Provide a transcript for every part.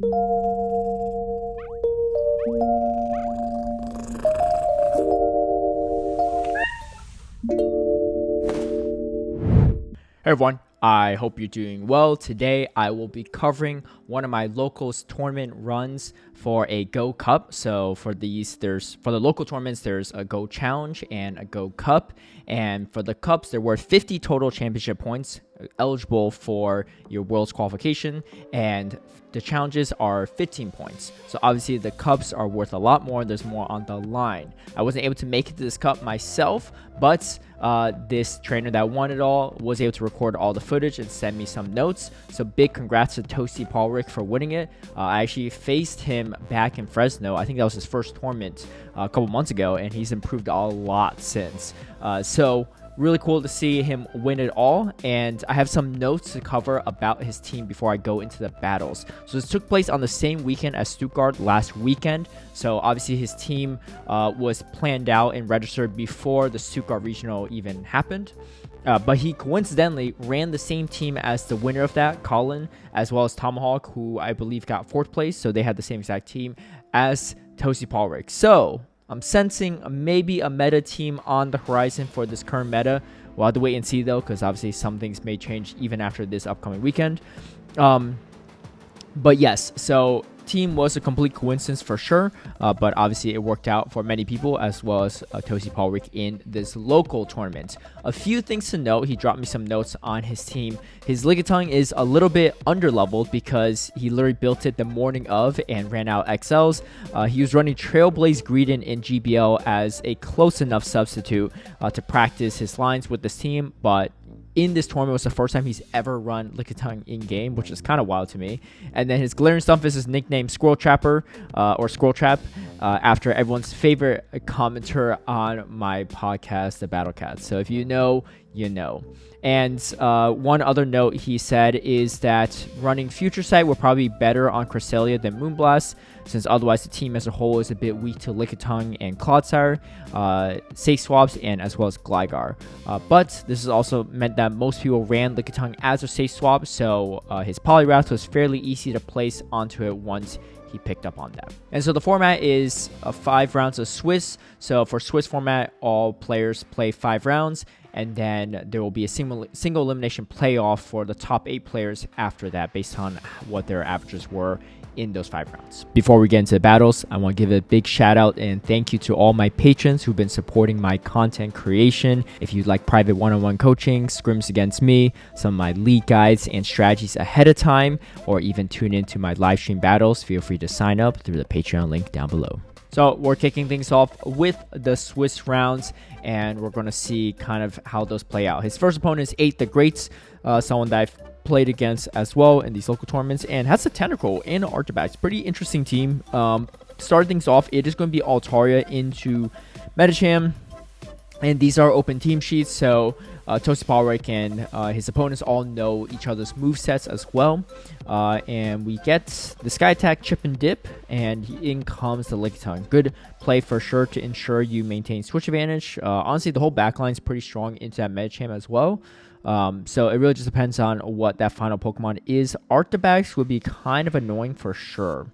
Hey everyone, I hope you're doing well. Today I will be covering one of my locals tournament runs for a Go Cup. So for the local tournaments, there's a Go Challenge and a Go Cup. And for the Cups, there were 50 total championship points eligible for your Worlds qualification, and the challenges are 15 points. So obviously the Cups are worth a lot more. There's more on the line. I wasn't able to make it to this Cup myself, but this trainer that won it all was able to record all the footage and send me some notes. So big congrats to Poliwrath for winning it. I actually faced him back in Fresno. I think that was his first tournament a couple months ago, and he's improved a lot since. So really cool to see him win it all, and I have some notes to cover about his team before I go into the battles. So this took place on the same weekend as Stuttgart last weekend, so obviously his team was planned out and registered before the Stuttgart regional even happened. But he coincidentally ran the same team as the winner of that, Colin, as well as Tomahawk, who I believe got 4th place, so they had the same exact team as Poliwrath. So I'm sensing maybe a meta team on the horizon for this current meta. We'll have to wait and see though, because obviously some things may change even after this upcoming weekend. But yes, so team was a complete coincidence for sure, but obviously it worked out for many people as well as Poliwrath in this local tournament. A few things to note: he dropped me some notes on his team. His Lickitung is a little bit underleveled because he literally built it the morning of and ran out XLs. He was running Trailblaze Greedent in GBL as a close enough substitute to practice his lines with this team, but in this tournament was the first time he's ever run Lickitung in game, which is kind of wild to me. And then his Glaring Stump is his nickname Squirrel Trapper or Squirrel Trap, after everyone's favorite commenter on my podcast, The Battle Cat. So if you know, you know. And one other note he said is that running Future Sight will probably be better on Cresselia than Moonblast, since otherwise the team as a whole is a bit weak to Lickitung and Clodsire, Safe Swaps, and as well as Gligar. But this has also meant that most people ran Lickitung as a Safe Swap, so his Poliwrath was fairly easy to place onto it once he picked up on that. And so the format is 5 rounds of Swiss. So for Swiss format, all players play 5 rounds, and then there will be a single elimination playoff for the top 8 players after that, based on what their averages were in those 5 rounds. Before we get into the battles, I want to give a big shout out and thank you to all my patrons who've been supporting my content creation. If you'd like private one-on-one coaching, scrims against me, some of my league guides and strategies ahead of time, or even tune into my live stream battles, feel free to sign up through the Patreon link down below. So we're kicking things off with the Swiss rounds, and we're going to see kind of how those play out. His first opponent is EightTheGreat, someone that I've played against as well in these local tournaments, and has a Tentacle and Artibax. Pretty interesting team. Starting things off, it is going to be Altaria into Medicham, and these are open team sheets, so Poliwrath and his opponents all know each other's movesets as well. And we get the Sky Attack, Chip and Dip, and in comes the Lickitung. Good play for sure to ensure you maintain switch advantage. Honestly, the whole backline is pretty strong into that Medicham as well. So it really just depends on what that final Pokemon is. Artibax would be kind of annoying for sure.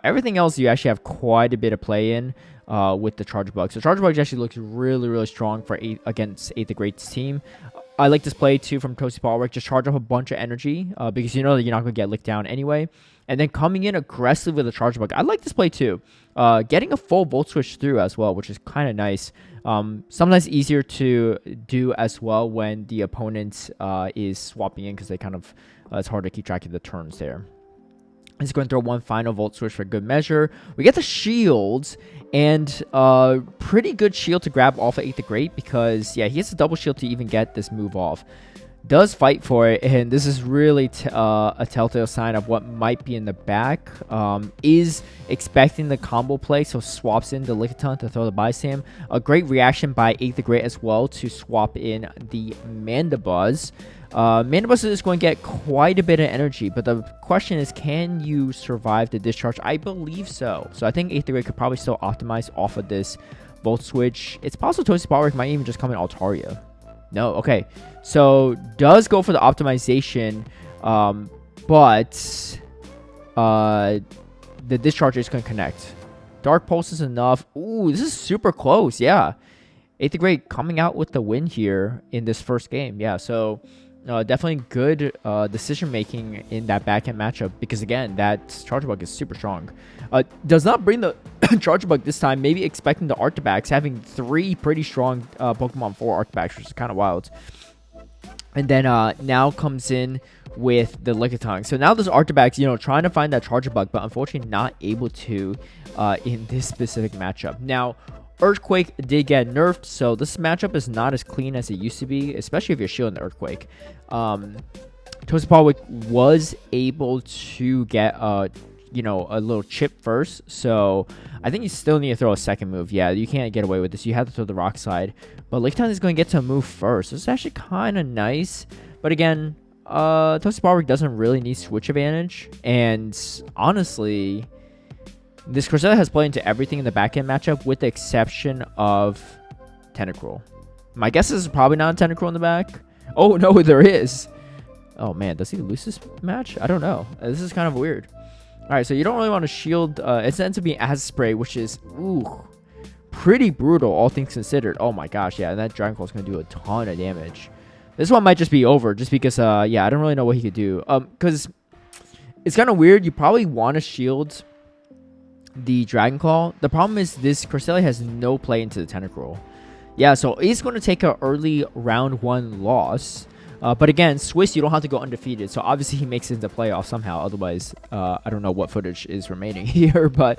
Everything else you actually have quite a bit of play in with the Charge Bug. So Charge Bug actually looks really, really strong for against EightTheGreat's team. I like this play too from Poliwrath. Just charge up a bunch of energy because you know that you're not going to get licked down anyway. And then coming in aggressively with a Charge Bug. I like this play too. Getting a full Volt Switch through as well, which is kind of nice. Sometimes easier to do as well when the opponent is swapping in, because they kind of it's hard to keep track of the turns there. He's going to throw one final Volt Switch for good measure. We get the shields, and pretty good shield to grab off of EightTheGreat, because yeah, he has a double shield to even get this move off. Does fight for it, and this is really a telltale sign of what might be in the back. Is expecting the combo play, so swaps in the Lickitung to throw the Bysam. A great reaction by EightTheGreat as well to swap in the Mandibuzz. Mandibuzz is going to get quite a bit of energy, but the question is, can you survive the discharge? I believe so. So I think EightTheGreat could probably still optimize off of this Volt Switch. It's possible Poliwrath might even just come in Altaria. No, okay. So does go for the optimization, but the discharge is going to connect. Dark Pulse is enough. Ooh, this is super close. Yeah. EightTheGreat coming out with the win here in this first game. Yeah, so definitely good decision making in that backhand matchup because, again, that Charger Bug is super strong. Does not bring the Charger Bug this time, maybe expecting the Arctobacks, having 3 pretty strong Pokemon 4 Arctobacks, which is kind of wild. And then now comes in with the Lickitung. So now this Arctobacks, trying to find that Charger Bug, but unfortunately not able to in this specific matchup. Now, Earthquake did get nerfed, so this matchup is not as clean as it used to be, especially if you're shielding the Earthquake. Toxic Poliwrath was able to get a little chip first, so I think you still need to throw a second move. Yeah, you can't get away with this. You have to throw the Rock Slide, but Lickitung is going to get to move first. This is actually kind of nice, but again, Toxic Poliwrath doesn't really need switch advantage, and honestly, this Cresselia has played into everything in the backhand matchup with the exception of Tentacruel. My guess is probably not a Tentacruel in the back. Oh, no, there is. Oh, man, does he lose this match? I don't know. This is kind of weird. All right, so you don't really want to shield. It ends up being Acid Spray, which is, pretty brutal, all things considered. Oh, my gosh, yeah, and that Dragon Claw is going to do a ton of damage. This one might just be over just because, yeah, I don't really know what he could do. Because it's kind of weird. You probably want to shield the Dragon Claw. The problem is this Cresselia has no play into the Tentacruel. Yeah, so he's going to take an early round 1 loss. But again, Swiss, you don't have to go undefeated. So obviously he makes it into playoffs somehow. Otherwise, I don't know what footage is remaining here. But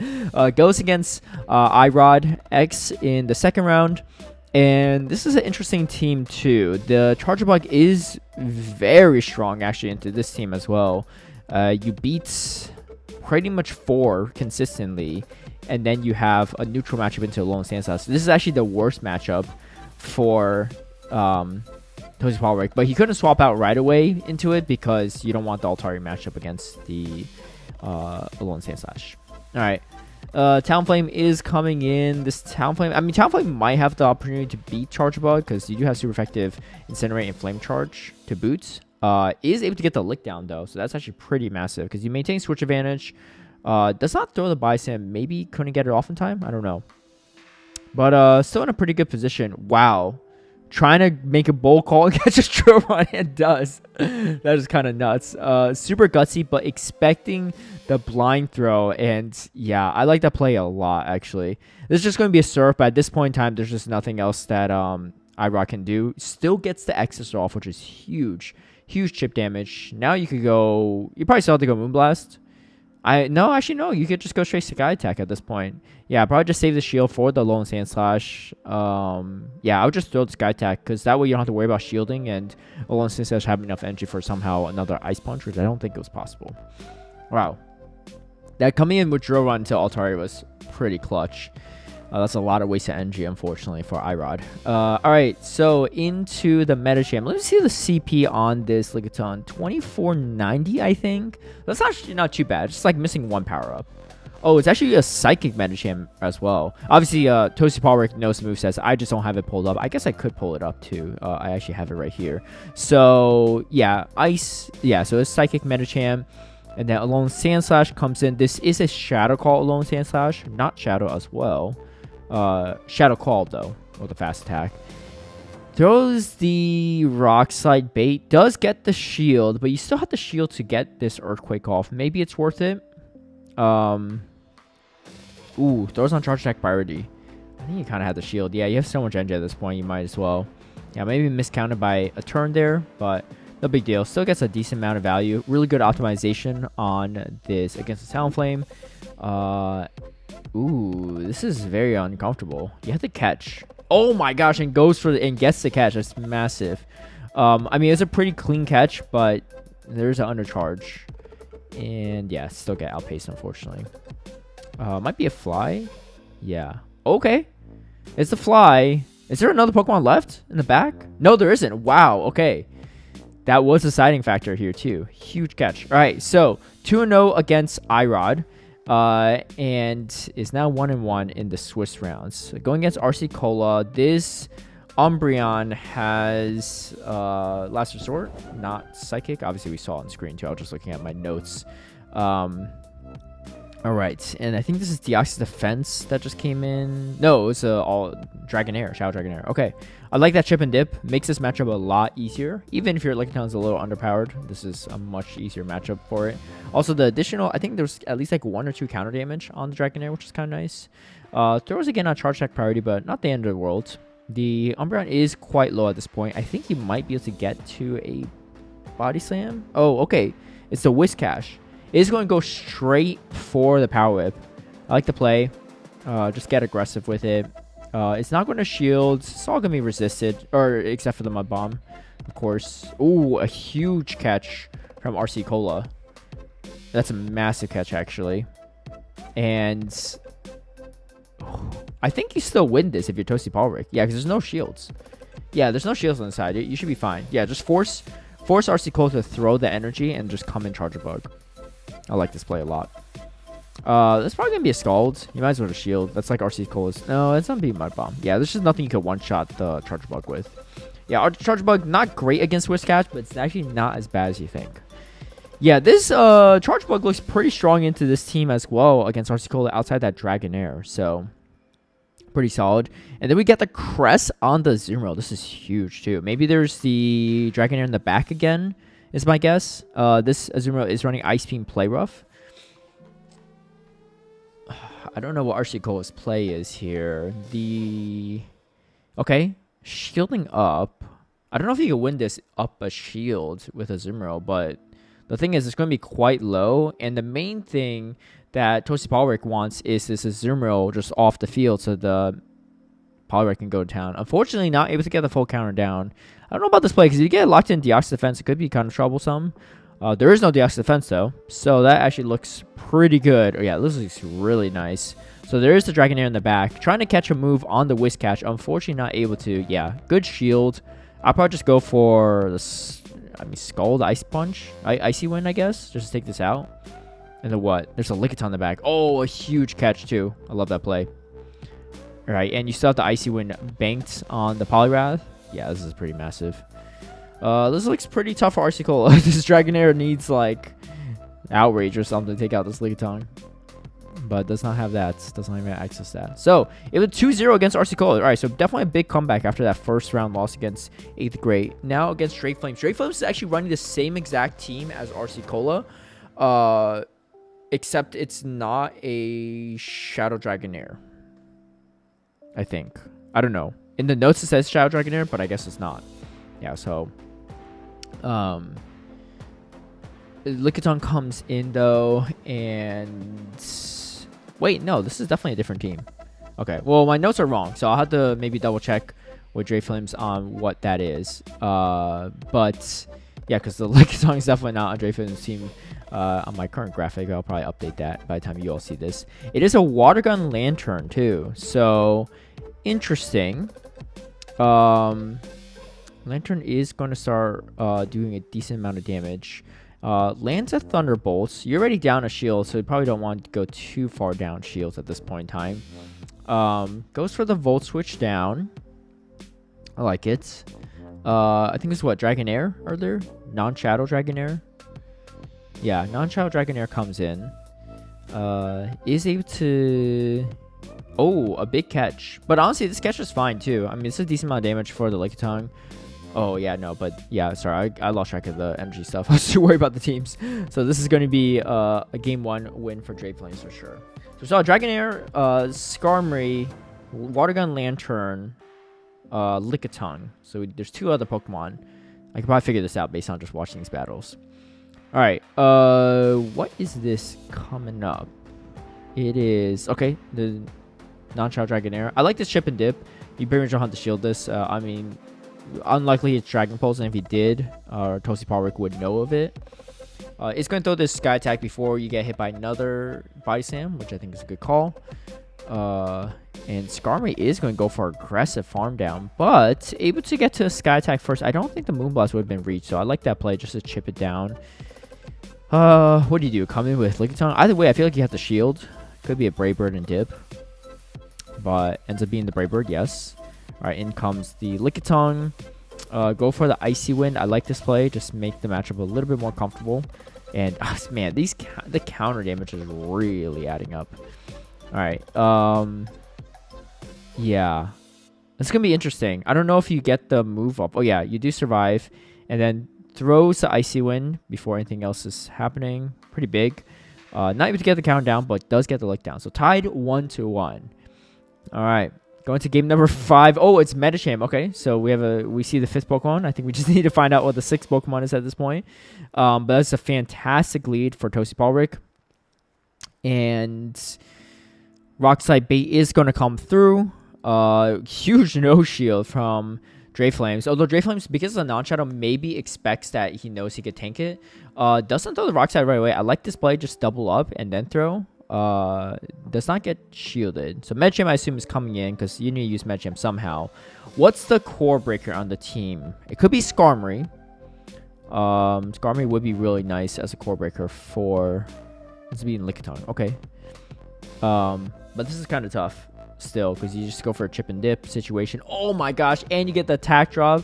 goes against EightTheGreat in the second round. And this is an interesting team too. The Charger Bug is very strong actually into this team as well. You beat pretty much 4 consistently, and then you have a neutral matchup into Alolan Sandslash. So this is actually the worst matchup for Toxic Poliwrath, but he couldn't swap out right away into it because you don't want the Altari matchup against the Alolan Sandslash. All right, Talonflame is coming in. This Talonflame might have the opportunity to beat Charger Bug because you do have super effective Incinerate and Flame Charge to boot. Is able to get the lick down though, so that's actually pretty massive because you maintain switch advantage. Does not throw the Bison, maybe couldn't get it off in time, I don't know, but still in a pretty good position. Wow, trying to make a bold call and catch a Dreflames and does. That is kind of nuts. Super gutsy, but expecting the blind throw, and yeah, I like that play a lot actually. This is just going to be a surf, but at this point in time there's just nothing else that EightTheGreat can do. Still gets the X's off, which is huge chip damage. Now you could go, you probably still have to go Moonblast. No, you could just go straight Sky Attack at this point. Yeah, probably just save the shield for the Alolan Sandslash. Yeah, I would just throw the Sky Attack because that way you don't have to worry about shielding, and Alolan Sandslash have enough energy for somehow another Ice Punch, which I don't think it was possible. Wow. That coming in with Drill Run to Altari was pretty clutch. That's a lot of wasted energy, unfortunately, for EightTheGreat. Alright, so into the Metacham. Let me see the CP on this Lickitung. 2490, I think. That's actually not too bad. It's just like missing 1 power-up. Oh, it's actually a Psychic Metacham as well. Obviously, Toxic Poliwrath knows the movesets. I just don't have it pulled up. I guess I could pull it up, too. I actually have it right here. So, yeah, Ice. Yeah, so it's Psychic Metacham. And then Alolan Sandslash comes in. This is a Shadow Call Alolan Sandslash, not Shadow as well. Shadow Call though with a fast attack. Throws the Rock Slide bait. Does get the shield, but you still have the shield to get this Earthquake off. Maybe it's worth it. Throws on Charge Attack priority. I think you kind of have the shield. Yeah, you have so much energy at this point. You might as well. Yeah, maybe miscounted by a turn there, but no big deal. Still gets a decent amount of value. Really good optimization on this against the Talonflame. This is very uncomfortable. You have to catch. Oh my gosh, and goes for and gets the catch. That's massive. I mean, it's a pretty clean catch, but there's an undercharge. And yeah, still get outpaced, unfortunately. Might be a fly. Yeah. Okay. It's a fly. Is there another Pokemon left in the back? No, there isn't. Wow. Okay. That was a siding factor here, too. Huge catch. All right. So, 2-0 against EightTheGreat. And is now 1-1 in the Swiss rounds. Going against RC Cola, this Umbreon has Last Resort, not Psychic. Obviously, we saw it on screen too. I was just looking at my notes. All right, and I think this is Deoxys Defense that just came in. No, it's all Dragonair, Shadow Dragonair. Okay, I like that chip and dip. Makes this matchup a lot easier. Even if your Lickitun's a little underpowered, this is a much easier matchup for it. Also, the additional, I think there's at least like 1 or 2 counter damage on the Dragonair, which is kind of nice. Throws again on charge attack priority, but not the end of the world. The Umbreon is quite low at this point. I think he might be able to get to a Body Slam. Oh, okay. It's the Whiscash. It's going to go straight for the Power Whip. I like the play. Just get aggressive with it. It's not going to shield. It's all going to be resisted, or except for the Mud Bomb, of course. Ooh, a huge catch from RC Cola. That's a massive catch, actually. And I think you still win this if you're Toasty Poliwrath. Yeah, because there's no shields. Yeah, there's no shields on the side. You should be fine. Yeah, just force RC Cola to throw the energy and just come in Charger Bug. I like this play a lot. That's probably going to be a Scald. You might as well just shield. That's like RC Cola's. No, it's not being Mud Bomb. Yeah, there's just nothing you could one-shot the Charger Bug with. Yeah, our Charger Bug, not great against Whiscash, but it's actually not as bad as you think. Yeah, this Charger Bug looks pretty strong into this team as well against RC Cola outside that Dragonair. So, pretty solid. And then we get the Crest on the Azumarill. This is huge, too. Maybe there's the Dragonair in the back again, is my guess. This Azumarill is running Ice Beam Poliwrath. I don't know what RC Cola's play is here. Okay, shielding up. I don't know if you can win this up a shield with Azumarill, but the thing is, it's going to be quite low. And the main thing that Toasty Poliwrath wants is this Azumarill just off the field so the Poliwrath can go to town. Unfortunately, not able to get the full counter down. I don't know about this play, because if you get locked in Deoxys Defense, it could be kind of troublesome. There is no Deoxys Defense, though, so that actually looks pretty good. Oh, yeah, this looks really nice. So there is the Dragonair in the back, trying to catch a move on the Whiscash. Unfortunately, not able to. Yeah, good shield. I'll probably just go for the Scald Ice Punch. Icy Wind, I guess, just to take this out. And then what? There's a Lickitung in the back. Oh, a huge catch, too. I love that play. All right, and you still have the Icy Wind banked on the Poliwrath. Yeah, this is pretty massive. This looks pretty tough for RC Cola. This Dragonair needs, like, Outrage or something to take out this Lickitung. But does not have that. Does not even access that. So, it was 2-0 against RC Cola. All right, so definitely a big comeback after that first round loss against 8th Now against Dreflames. Dreflames is actually running the same exact team as RC Cola. Except it's not a Shadow Dragonair. I think. I don't know. In the notes it says Shadow Dragonair, but I guess it's not. Yeah, so Lickitung comes in though, and wait, no, this is definitely a different team. Okay, well, my notes are wrong, so I'll have to maybe double check with Dreflames on what that is. But yeah, because the Lickitung is definitely not on Dreflames' team. On my current graphic, I'll probably update that by the time you all see this. It is a Water Gun Lantern too, so interesting. Lantern is going to start doing a decent amount of damage. Lands a Thunderbolts. You're already down a shield, so you probably don't want to go too far down shields at this point in time. Goes for the Volt Switch down. I like it. I think this is what, Dragonair earlier? Non-Shadow Dragonair? Yeah, non-Shadow Dragonair comes in. Is able to... Oh, a big catch. But honestly, this catch is fine, too. I mean, it's a decent amount of damage for the Lickitung. Oh, yeah, no, but yeah, sorry. I lost track of the energy stuff. I was too worried about the teams. So this is going to be a Game 1 win for Dreflames for sure. So we saw Dragonair, Skarmory, Water Gun Lantern, Lickitung. So there's 2 other Pokemon. I can probably figure this out based on just watching these battles. All right, what is this coming up? It is, okay, the non-Shadow Dragonair. I like this chip and dip. You pretty much don't have to shield this. I mean, unlikely it's Dragon Pulse, and if he did, Toasty Poliwrath would know of it. It's going to throw this Sky Attack before you get hit by another Body Slam, which I think is a good call. And Skarmory is going to go for aggressive farm down, but able to get to a Sky Attack first. I don't think the Moonblast would have been reached, so I like that play just to chip it down. What do you do? Come in with Lickitung? Either way, I feel like you have to shield. Could be a Brave Bird and dip, but ends up being the Brave Bird, yes. All right, in comes the Lickitung. Go for the Icy Wind. I like this play. Just make the matchup a little bit more comfortable. And man, the counter damage is really adding up. All right. Yeah. It's going to be interesting. I don't know if you get the move up. Oh, yeah. You do survive. And then throws the Icy Wind before anything else is happening. Pretty big. Not able to get the count down, but does get the lick down. So tied 1-1. All right. Going to game number 5. Oh, it's Medicham. Okay, so we see the 5th Pokemon. I think we just need to find out what the 6th Pokemon is at this point. But that's a fantastic lead for Tosi Palric. And Rock-Slide Bait is going to come through. Huge no-shield from Dreflames. Although Dreflames, because of the non-shadow, maybe expects that he knows he could tank it. Doesn't throw the Rock-Slide right away. I like this play. Just double up and then throw. Does not get shielded. So Medicham, I assume, is coming in because you need to use Medicham somehow. What's the core breaker on the team? It could be Skarmory. Skarmory would be really nice as a core breaker for... This would be in Lickitung. Okay. But this is kind of tough still because you just go for a chip and dip situation. Oh my gosh. And you get the attack drop.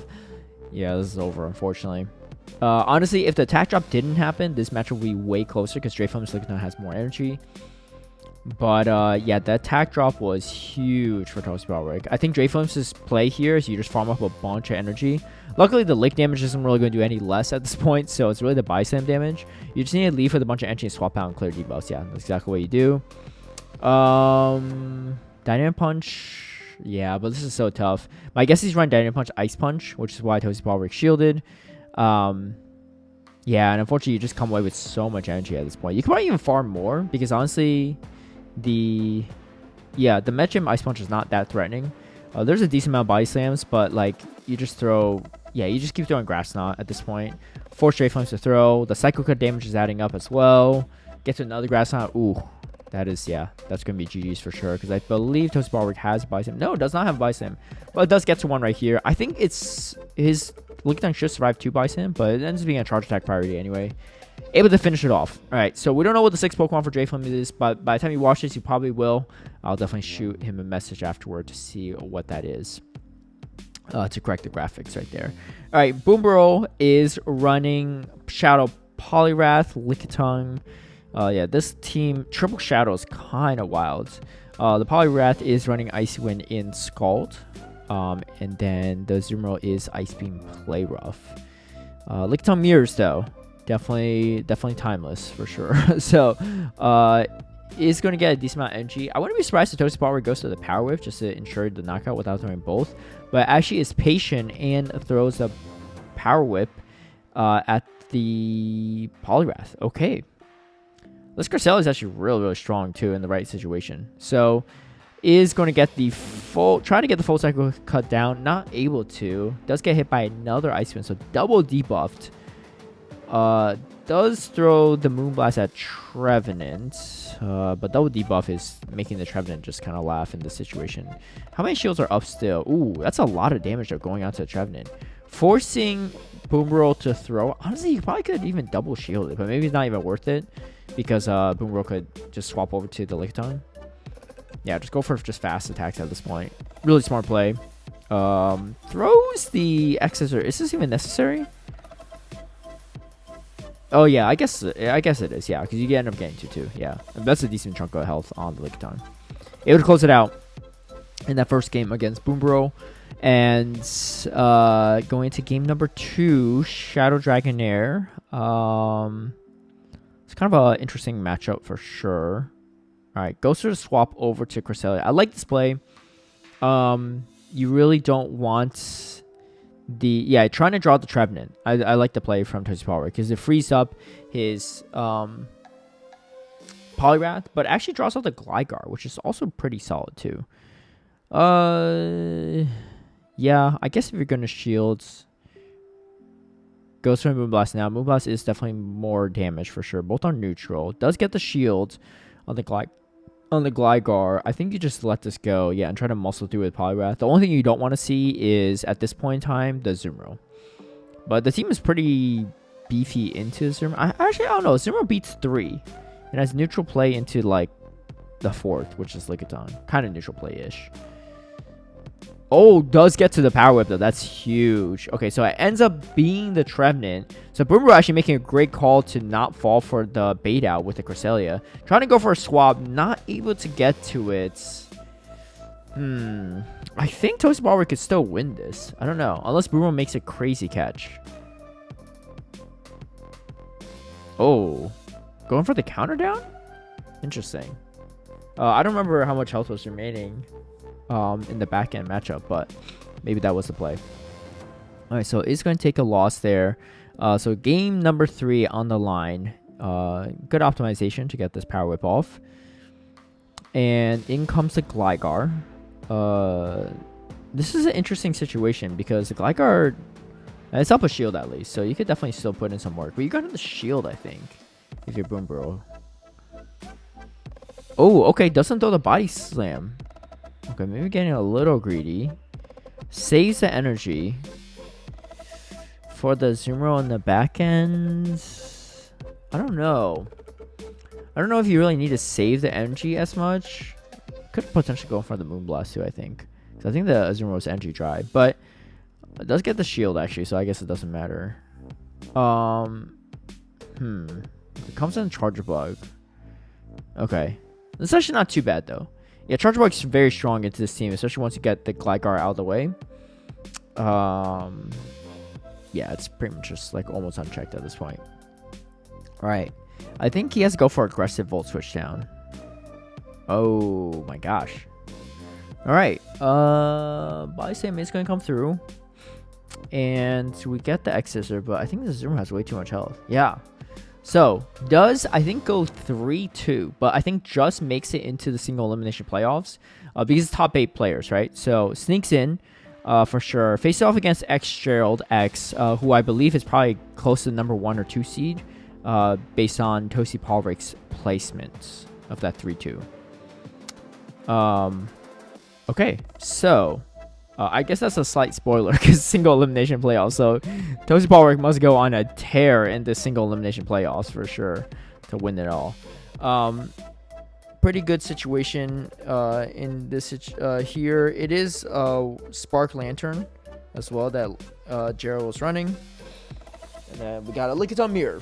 Yeah, this is over, unfortunately. Honestly, if the attack drop didn't happen, this match would be way closer because Dreflames Lickitung has more energy. But yeah, the attack drop was huge for Tosi Palric. I think Dreflames' play here is you just farm up a bunch of energy. Luckily, the lick damage isn't really going to do any less at this point, so it's really the Body Slam damage. You just need to leave with a bunch of energy and swap out and clear debuffs. Yeah, that's exactly what you do. Dynamic Punch. Yeah, but this is so tough. My guess he's running Dynamic Punch, Ice Punch, which is why Tosi Palric shielded. Yeah, and unfortunately, you just come away with so much energy at this point. You could probably even farm more because honestly... The Medicham Ice Punch is not that threatening. There's a decent amount of body slams, but like you just keep throwing Grass Knot at this point. Force Dreflames to throw. The Psycho Cut damage is adding up as well. Get to another Grass Knot. Ooh, that's gonna be GG's for sure. Because I believe Tosi Palric has body slam. No, it does not have body slam. Well, it does get to one right here. I think it's his Lickitung should survive 2 body slam, but it ends up being a charge attack priority anyway. Able to finish it off. All right, so we don't know what the 6th Pokemon for Dreflames is, but by the time you watch this, you probably will. I'll definitely shoot him a message afterward to see what that is. To correct the graphics right there. All right, Boomerbrhel is running Shadow Poliwrath, Lickitung. Yeah, this team, Triple Shadow is kind of wild. The Poliwrath is running Icy Wind in Scald. And then the Boomerbrhel is Ice Beam Poliwrath. Lickitung Mirrors, though. Definitely timeless for sure. So, is going to get a decent amount of energy. I wouldn't be surprised if Tosi Palric goes to the Power Whip just to ensure the knockout without throwing both. But actually is patient and throws a Power Whip at the Poliwrath. Okay. This Cresselia is actually really strong too in the right situation. So, is going to get the try to get the full cycle cut down. Not able to. Does get hit by another Ice Wind. So, double debuffed. Does throw the Moonblast at Trevenant, but double debuff is making the Trevenant just kind of laugh in this situation. How many shields are up still? Ooh, that's a lot of damage going out to the Trevenant. Forcing Boomerbrhel to throw. Honestly, you probably could even double shield it, but maybe it's not even worth it because Boomerbrhel could just swap over to the Lickitung. Yeah, just go for just fast attacks at this point. Really smart play. Throws the X-Scissor. Is this even necessary? Oh yeah, I guess it is. Yeah, because you end up getting 2-2. Yeah, and that's a decent chunk of health on the Lickitung. Able to close it out in that first game against Boomerbrhel, and going into game number 2, Shadow Dragonair. It's kind of an interesting matchup for sure. All right, goes to swap over to Cresselia. I like this play. You really don't want. Trying to draw the Trevenant. I like the play from Tosi Palric because it frees up his Poliwrath, but actually draws out the Gligar, which is also pretty solid too. Yeah, I guess if you're gonna shield, goes for Moonblast now. Moonblast is definitely more damage for sure. Both are neutral. Does get the shield on the Gligar. I think you just let this go, yeah, and try to muscle through with Poliwrath. The only thing you don't want to see is, at this point in time, the Boomerbrhel. But the team is pretty beefy into Boomerbrhel. I don't know. Boomerbrhel beats 3. It has neutral play into, like, the 4th, which is Lickitung. Kind of neutral play-ish. Oh, does get to the Power Whip, though. That's huge. Okay, so it ends up being the Trevenant. So Boomerbrhel actually making a great call to not fall for the bait out with the Cresselia. Trying to go for a swap. Not able to get to it. I think Toasty Power could still win this. I don't know. Unless Boomerbrhel makes a crazy catch. Oh. Going for the counter down? Interesting. I don't remember how much health was remaining in the back end matchup, but maybe that was the play. All right, so it's going to take a loss there. So game number 3 on the line. Good optimization to get this Power Whip off. And in comes the Gligar. This is an interesting situation because the Gligar, it's up a shield at least, so you could definitely still put in some work. But you got the shield, I think, if you're Boomerbrhel. Oh, okay, doesn't throw the body slam. Okay, maybe getting a little greedy. Saves the energy. For the Zoomer on the back end, I don't know. I don't know if you really need to save the energy as much. Could potentially go for the Moonblast too, I think. So I think the Zoomer was energy dry, but it does get the shield actually, so I guess it doesn't matter. It comes in Charger Bug. Okay. It's actually not too bad though. Yeah, Charger Bug's very strong into this team, especially once you get the Gligar out of the way. Yeah, it's pretty much just like almost unchecked at this point. Alright. I think he has to go for aggressive Volt Switch down. Oh my gosh. Alright. Body Slam is going to come through. And we get the X-Scissor, but I think the Zoomer has way too much health. Yeah. So, does, I think, go 3-2, but I think just makes it into the single elimination playoffs because it's top 8 players, right? So, sneaks in for sure. Faces off against XjeraldX, who I believe is probably close to the number 1 or 2 seed based on Toasty Polrick's placement of that 3-2. Okay, so I guess that's a slight spoiler because single elimination playoffs. So Toasty Polrick must go on a tear in the single elimination playoffs for sure to win it all. Pretty good situation in this here. It is Spark Lantern as well that Gerald was running. And then we got a Lickitung Mirror.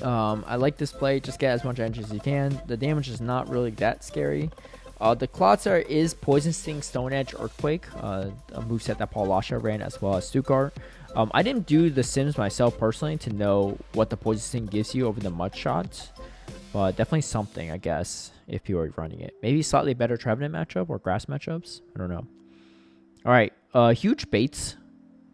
I like this play. Just get as much energy as you can. The damage is not really that scary. The Clotsar is Poison Sting, Stone Edge, Earthquake, a moveset that Paul Lasha ran as well as Stuttgart. I didn't do the sims myself personally to know what the Poison Sting gives you over the Mud Shots, but definitely something, I guess, if people are running it. Maybe slightly better Trevenant matchup or Grass matchups. I don't know. All right, huge baits.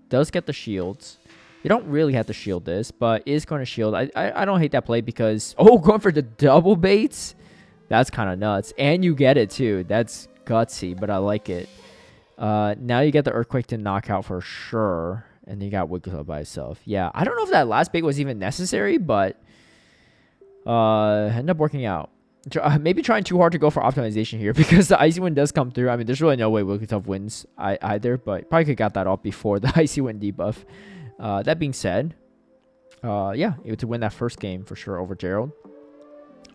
Does get the shields. You don't really have to shield this, but is going to shield. I don't hate that play because, oh, going for the double baits. That's kind of nuts. And you get it, too. That's gutsy, but I like it. Now you get the Earthquake to knock out for sure. And you got Wigglytuff by itself. Yeah, I don't know if that last bait was even necessary, but ended up working out. Maybe trying too hard to go for optimization here because the Icy Wind does come through. I mean, there's really no way Wigglytuff wins either, but probably could have got that off before the Icy Wind debuff. That being said, yeah, able to win that first game for sure over Gerald.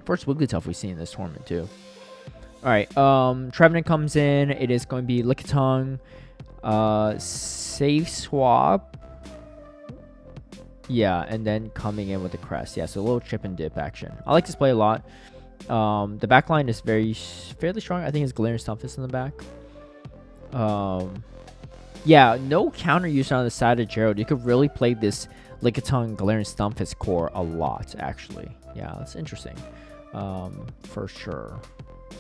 First Wigglytuff we've seen in this tournament too. Alright, Trevenant comes in. It is going to be Lickitung. Safe swap. Yeah, and then coming in with the Crest. Yeah, so a little chip and dip action. I like this play a lot. The back line is fairly strong. I think it's Galarian Stunfisk in the back. Yeah, no counter use on the side of Gerald. You could really play this Lickitung Galarian Stunfisk core a lot, actually. Yeah, that's interesting. For sure.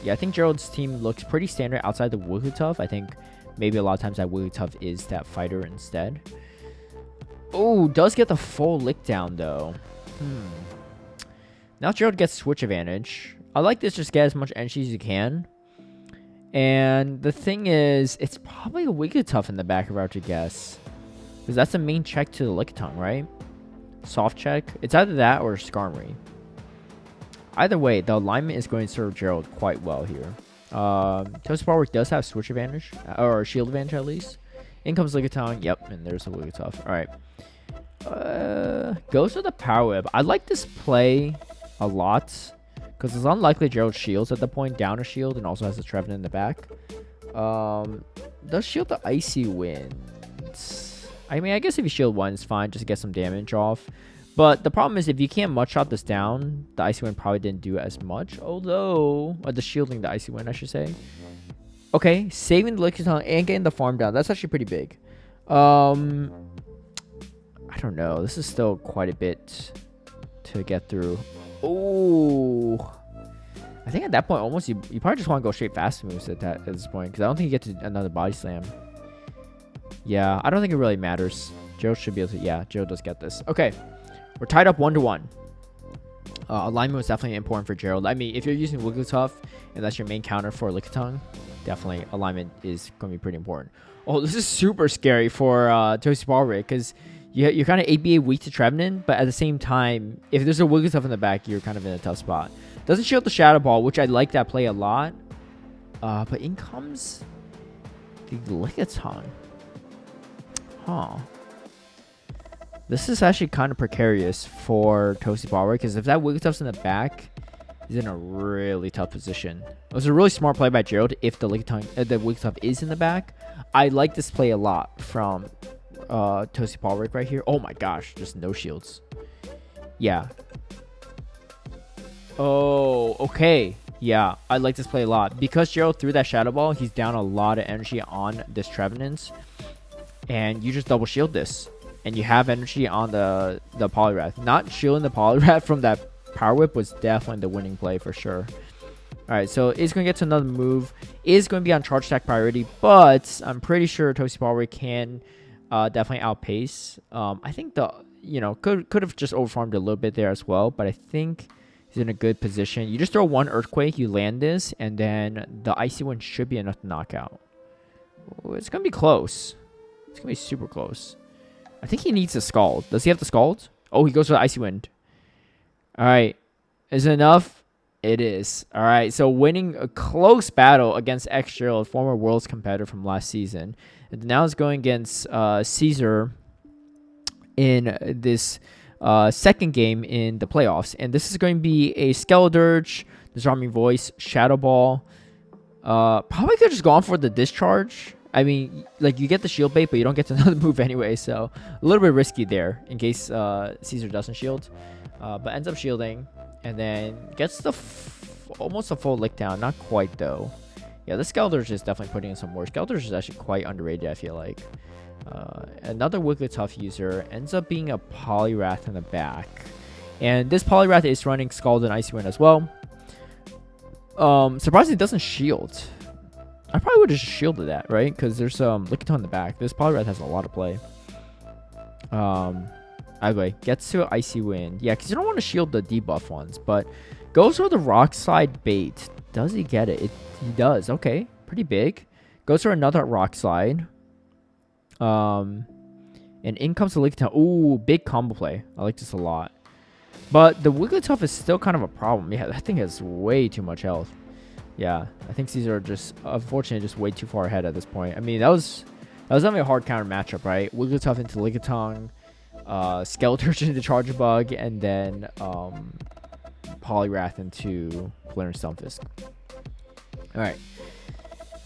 Yeah, I think Gerald's team looks pretty standard outside the Wigglytuff. I think maybe a lot of times that Wigglytuff is that fighter instead. Oh, does get the full lick down though. Now Gerald gets switch advantage. I like this, just get as much energy as you can. And the thing is, it's probably a Wigglytuff in the back if I were to guess. Because that's the main check to the Lickitung, right? Soft check. It's either that or Skarmory. Either way, the alignment is going to serve Gerald quite well here. Toasty Polrick does have switch advantage, or shield advantage at least. In comes Lickitung. Yep, and there's a Wigglytuff. Alright. Goes with the Power Whip. I like this play a lot. Because it's unlikely Gerald shields at the point down a shield and also has a Trevenant in the back. Does shield the Icy Winds. I mean, I guess if you shield one, it's fine just to get some damage off. But the problem is if you can't much shot this down, the Icy Wind probably didn't do as much. Although, the shielding the Icy Wind, I should say. Okay, saving the Lickitung and getting the farm down. That's actually pretty big. I don't know. This is still quite a bit to get through. Oh, I think at that point, almost you probably just want to go straight fast moves at this point, because I don't think you get to another body slam. Yeah, I don't think it really matters. Gerald should be able to. Yeah, Gerald does get this. Okay, we're tied up 1-1. Alignment was definitely important for Gerald. I mean, if you're using Wigglytuff and that's your main counter for Lickitung, definitely alignment is going to be pretty important. Oh, this is super scary for Toasty Palrick, because you're kind of 8BA weak to Trevenant, but at the same time, if there's a Wigglytuff in the back, you're kind of in a tough spot. Doesn't shield the Shadow Ball, which I like that play a lot. But in comes the Lickitung. Huh. This is actually kind of precarious for Toasty Palrick, because if that Wigglytuff's in the back, he's in a really tough position. It was a really smart play by Gerald if the Wigglytuff is in the back. I like this play a lot from Toasty Palrick right here. Oh my gosh, just no shields. Yeah. Oh, okay. Yeah, I like this play a lot. Because Gerald threw that Shadow Ball, he's down a lot of energy on this Trevenant. And you just double shield this. And you have energy on the Poliwrath. Not shielding the Poliwrath from that Power Whip was definitely the winning play for sure. Alright, so it's going to get to another move. Is going to be on charge attack priority. But I'm pretty sure Toasty Palrick can definitely outpace. I think could have just overfarmed a little bit there as well. But I think he's in a good position. You just throw one Earthquake, you land this, and then the Icy Wind should be enough to knock out. Ooh, it's going to be close. It's going to be super close. I think he needs a Scald. Does he have the Scald? Oh, he goes for the Icy Wind. Alright. Is it enough? It is. Alright, so winning a close battle against XjeraldX, former Worlds competitor from last season. And now it's going against Caesar in this second game in the playoffs. And this is going to be a Skeledirge, Disarming Voice, Shadow Ball. Probably could have just gone for the Discharge. I mean, like, you get the shield bait, but you don't get to another move anyway. So, a little bit risky there in case Caesar doesn't shield. But ends up shielding. And then gets the almost a full lick down. Not quite, though. Yeah, this Skeledirge is definitely putting in some work. Skeledirge is actually quite underrated, I feel like. Another Wigglytuff user ends up being a Poliwrath in the back. And this Poliwrath is running Scald and Icy Wind as well. Surprisingly, it doesn't shield. I probably would have just shielded that, right? Because there's Lickitung in the back. This Poliwrath has a lot of play. Anyway, gets to Icy Wind. Yeah, because you don't want to shield the debuff ones. But goes for the Rock Slide bait. Does he get it? He does. Okay, pretty big. Goes for another Rock Slide. And in comes the Lickitung. Ooh, big combo play. I like this a lot. But the Wigglytuff is still kind of a problem. Yeah, that thing has way too much health. Yeah, I think Caesar just, unfortunately, just way too far ahead at this point. I mean, that was definitely a hard counter matchup, right? Wigglytuff into Lickitung, Skeledirge into Charjabug, and then Poliwrath into Galarian Stunfisk. Alright.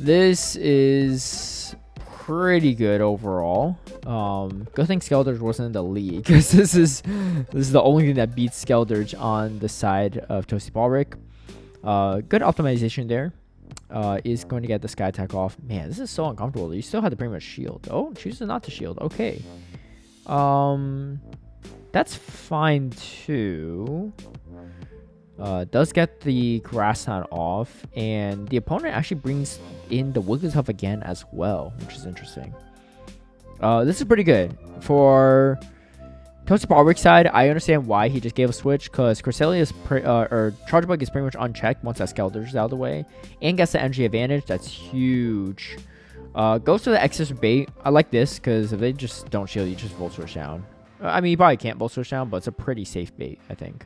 This is pretty good overall. Good thing Skeledirge wasn't in the league, because this is the only thing that beats Skeledirge on the side of Toasty Palrick. Good optimization there. Is going to get the Sky Attack off. Man, this is so uncomfortable. You still have to pretty much shield. Oh, chooses not to shield. Okay. That's fine too. Does get the Grass Knot off, and the opponent actually brings in the Wigglytuff again as well, which is interesting. This is pretty good for Toasty Palrick's side. I understand why he just gave a switch, because Cresselia or Charjabug is pretty much unchecked once that Skeledirge is out of the way, and gets the energy advantage. That's huge. Goes to the excess bait. I like this because if they just don't shield, you just Volt Switch down. I mean, you probably can't Volt Switch down, but it's a pretty safe bait, I think.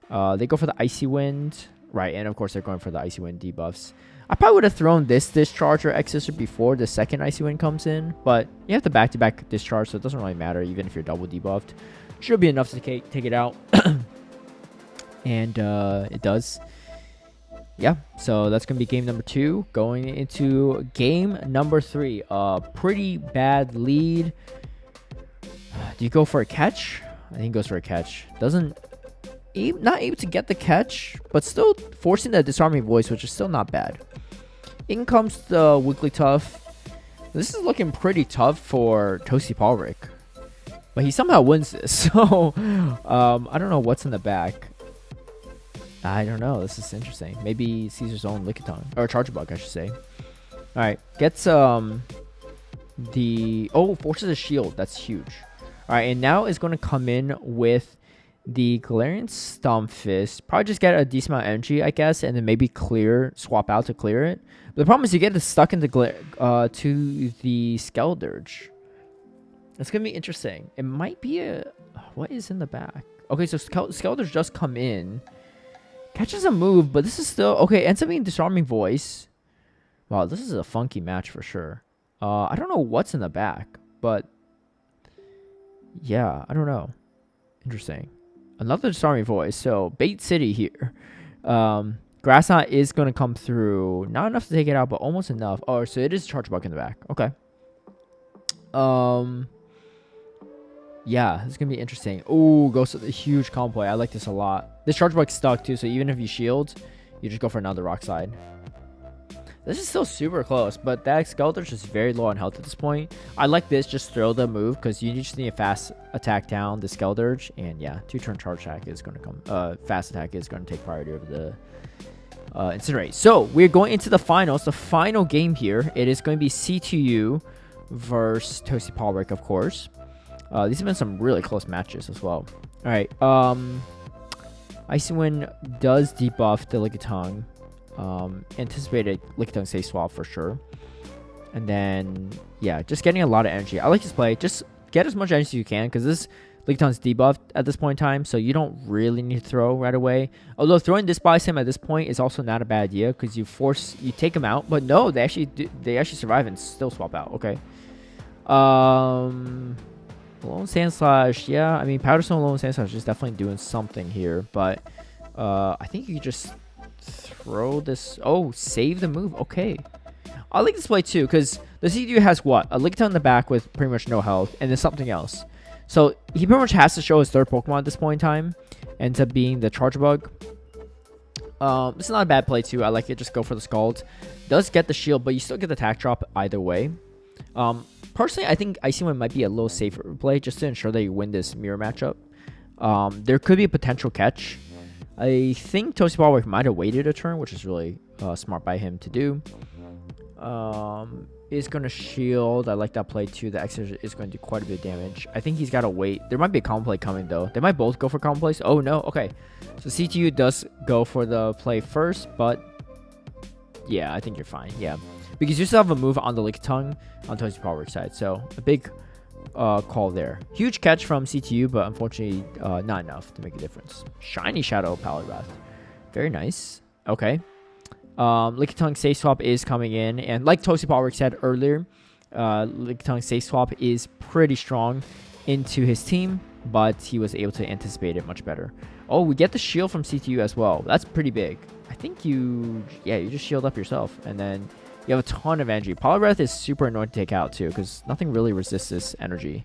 They go for the Icy Wind, right? And of course, they're going for the Icy Wind debuffs. I probably would have thrown this Discharge or Excessor before the second Icy Wind comes in, but you have the back-to-back Discharge, so it doesn't really matter, even if you're double debuffed. Should be enough to take it out. And it does. yeah, so that's going to be game number 2. Going into game number 3. Pretty bad lead. Do you go for a catch? I think he goes for a catch. Not able to get the catch, but still forcing the disarming voice, which is still not bad. In comes the weekly tough. This is looking pretty tough for Toasty Poliwrath, but he somehow wins this. So I don't know what's in the back. I don't know. This is interesting. Maybe Caesar's own Lickitung, or Charge Bug, I should say. All right, gets forces a shield. That's huge. All right, and now is going to come in with the Galarian Stompfist. Probably just get a decent amount of energy, I guess, and then maybe swap out to clear it. But the problem is you get it stuck into to the Skeldurge. It's going to be interesting. It might be what is in the back? Okay, so Skeldurge just come in. Catches a move, but this is still... Okay, ends up being Disarming Voice. Wow, this is a funky match for sure. I don't know what's in the back, but... Yeah, I don't know. Interesting. Another Disarming Voice. So, Bait City here. Grass Knot is going to come through. Not enough to take it out, but almost enough. Oh, so it is Charge Bug in the back. Okay. Yeah, this is going to be interesting. Ooh, goes to the huge combo play. I like this a lot. This Charge Bug's stuck too, so even if you shield, you just go for another Rock Slide. This is still super close, but that Skeldurge is very low on health at this point. I like this, just throw the move, because you just need a fast attack down the Skeldurge, and yeah, 2-turn charge attack is going to come. Fast attack is going to take priority over the Incinerate. So, we're going into the finals. The final game here, it is going to be C2U versus Toasty Poliwrath, of course. These have been some really close matches as well. All right. Icy Wind does debuff the Lickitung. Anticipated Lickitung safe swap for sure. And then, yeah, just getting a lot of energy. I like this play. Just get as much energy as you can because this Licktung's debuffed at this point in time, so you don't really need to throw right away. Although throwing this by him at this point is also not a bad idea because you take him out. But no, they actually survive and still swap out. Okay. Lone Sandslash, yeah. I mean, Powder Stone Lone Sandslash is definitely doing something here, but I think you just throw this. Oh, save the move. Okay. I like this play too because the CDU has what? A Lickitung in the back with pretty much no health, and then something else. So he pretty much has to show his third Pokemon at this point in time. Ends up being the Charge Bug. This is not a bad play too. I like it. Just go for the Scald. Does get the shield, but you still get the attack drop either way. Personally, I think Icy Wind might be a little safer play just to ensure that you win this mirror matchup. There could be a potential catch. I think Toasty Poliwrath might have waited a turn, which is really smart by him to do. Is going to shield. I like that play too. The X is going to do quite a bit of damage. I think he's got to wait. There might be a combo play coming though. They might both go for combo plays. Oh no. Okay. So CTU does go for the play first, but yeah, I think you're fine. Yeah. Because you still have a move on the Lickitung on Toasty Poliwrath's side. So a big call there. Huge catch from CTU, but unfortunately not enough to make a difference. Shiny Shadow Poliwrath. Very nice. Okay. Lickitung safe swap is coming in. And like Toasty Poliwrath said earlier, Lickitung safe swap is pretty strong into his team, but he was able to anticipate it much better. Oh, we get the shield from CTU as well. That's pretty big. I think you just shield up yourself, and then you have a ton of energy. Poliwrath is super annoying to take out too, because nothing really resists this energy.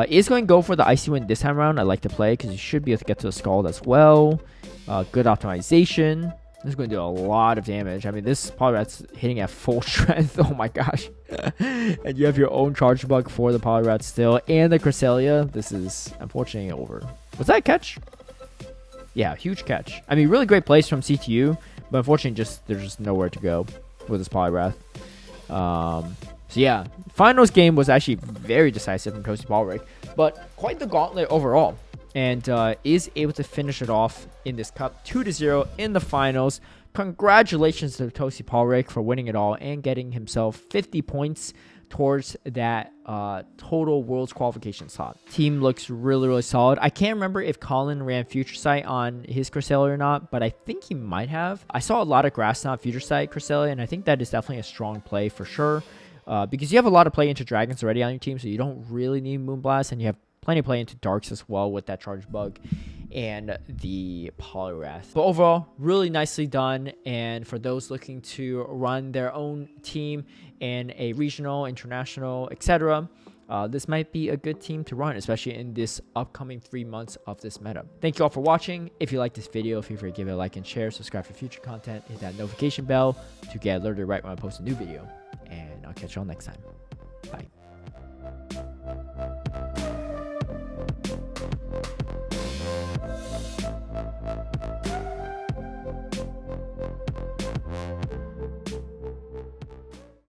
Is going to go for the Icy Wind this time around. I like to play because you should be able to get to the Scald as well. Good optimization. This is going to do a lot of damage. I mean, this Poliwrath's hitting at full strength. Oh my gosh. And you have your own Charge Bug for the Poliwrath still. And the Cresselia. This is unfortunately over. Was that a catch? Yeah, huge catch. I mean, really great plays from CTU. But unfortunately, there's just nowhere to go with this Poliwrath. So yeah, finals game was actually very decisive from Toasty Poliwrath. But quite the gauntlet overall. And is able to finish it off in this cup 2-0 in the finals. Congratulations to Toasty Poliwrath for winning it all and getting himself 50 points towards that total Worlds qualification slot. Team looks really, really solid. I can't remember if Colin ran Future Sight on his Cresselia or not, but I think he might have. I saw a lot of Grass Knot Future Sight Cresselia, and I think that is definitely a strong play for sure. Because you have a lot of play into Dragons already on your team, so you don't really need Moonblast, and you have plenty of play into Darks as well with that Charge Bug. and the Poliwrath. But overall, really nicely done. And for those looking to run their own team in a regional, international, etc., this might be a good team to run, especially in this upcoming 3 months of this meta. Thank you all for watching. If you like this video, feel free to give it a like and share, subscribe for future content, hit that notification bell to get alerted right when I post a new video. And I'll catch you all next time. Bye.